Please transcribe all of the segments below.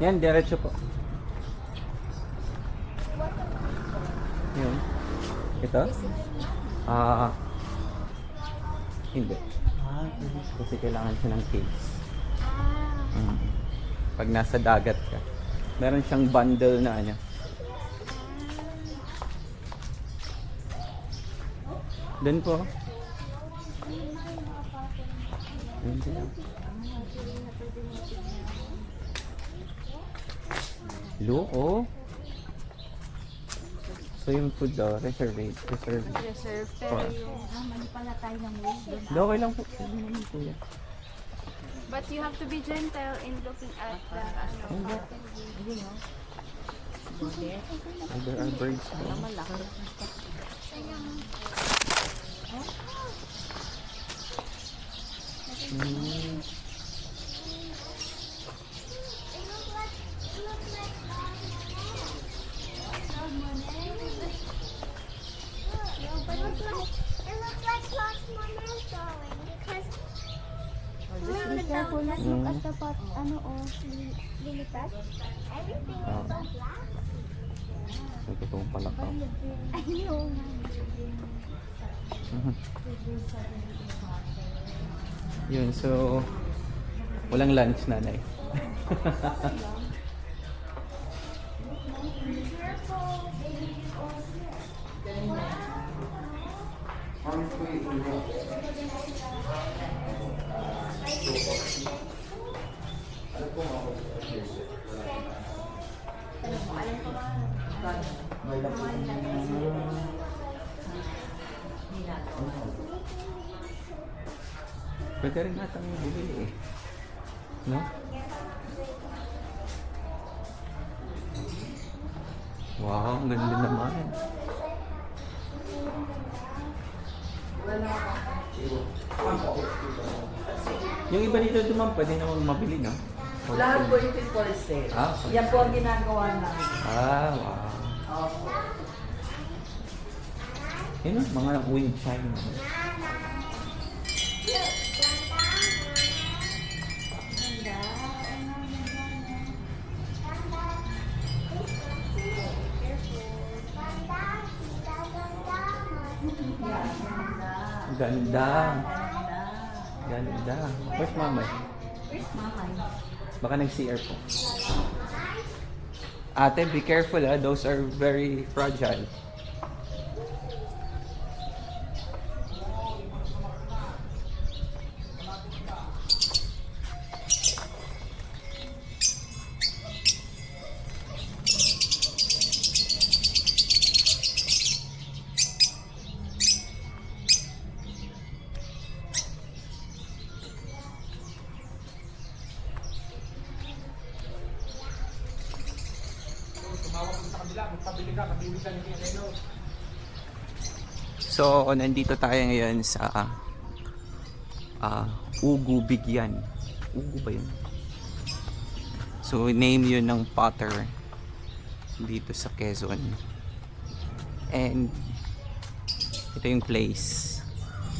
Yan, diretso po. Yun. Ito? Hindi. Kasi kailangan siya ng case. Pag nasa dagat ka. Meron siyang bundle na ano. Doon po. Doon sila. Loko. So yung food daw, reserve. Reserve, pero yung mali pala tayo ng room doon. Okay lang po. Sabi naman po yan. But you have to be gentle in looking at the There are birds. It looks like Lost Mona's drawing because Be careful, let's look at the pot, lily pad. Everything is so black. May totoong palakaw. I know. Yun, so walang lunch, nanay. Pwede rin natang bumili eh. No? Wow, ang ganda naman. Yung iba dito naman, pwede naman mabili, no? Lahat po yung for sale. Okay. Yan po ang ginagawa namin. Wow. Yun, mga wind chime. Ganda. Ganda. Where's mama? Where's mama? Baka nag-CR po. Ate, be careful ah. Those are very fragile. So, nandito tayo ngayon sa Ugu Bigyan. Ugu ba yun? So, name yun ng potter dito sa Quezon. And ito yung place.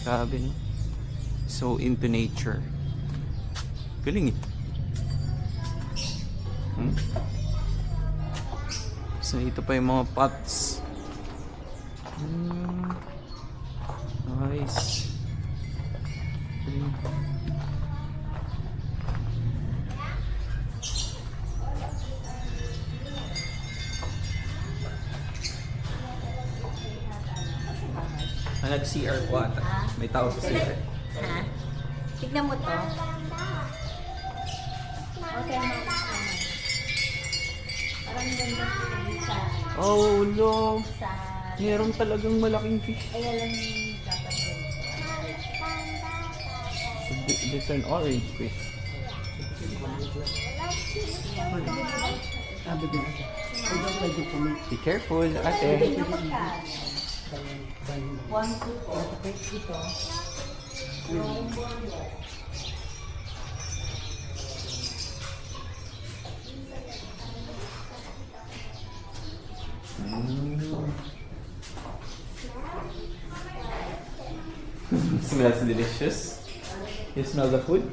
Grabe, no? So into nature. Galing eh. So ito pa yung mga pots. Nice. Nag-CR ko ata. May tao sa CR. Ha? Tignan mo to. Okay, parang ganda sa Oh no! sa Meron talagang malaking fish. kaya lang dapat yun. There's an orange fish. Be careful, ate. One, two, ito. Smells delicious. You smell the food?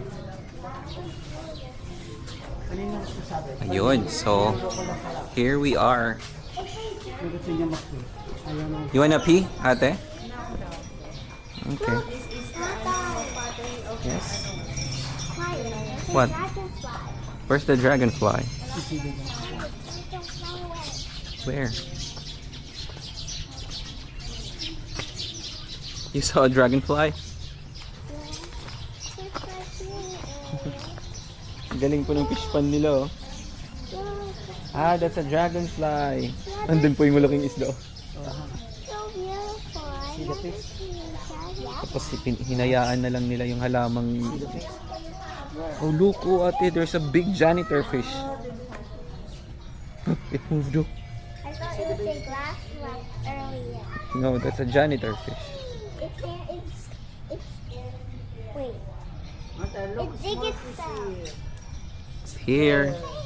Ayun, so here we are. You wanna pee, ate? Okay. Yes. What? Where's the dragonfly? Where? You saw a dragonfly? Galing po ng fish pan nila, oh. Ah, that's a dragonfly. Andun po yung malaking isda, oh. So beautiful. Tapos hinayaan na lang nila yung halamang... Oh, look, oh, ate, there's a big janitor fish. It moved, oh. I thought it was a glass one earlier. No, that's a janitor fish. It's wait. Mata, look, It's big small as fish that. here. It's here.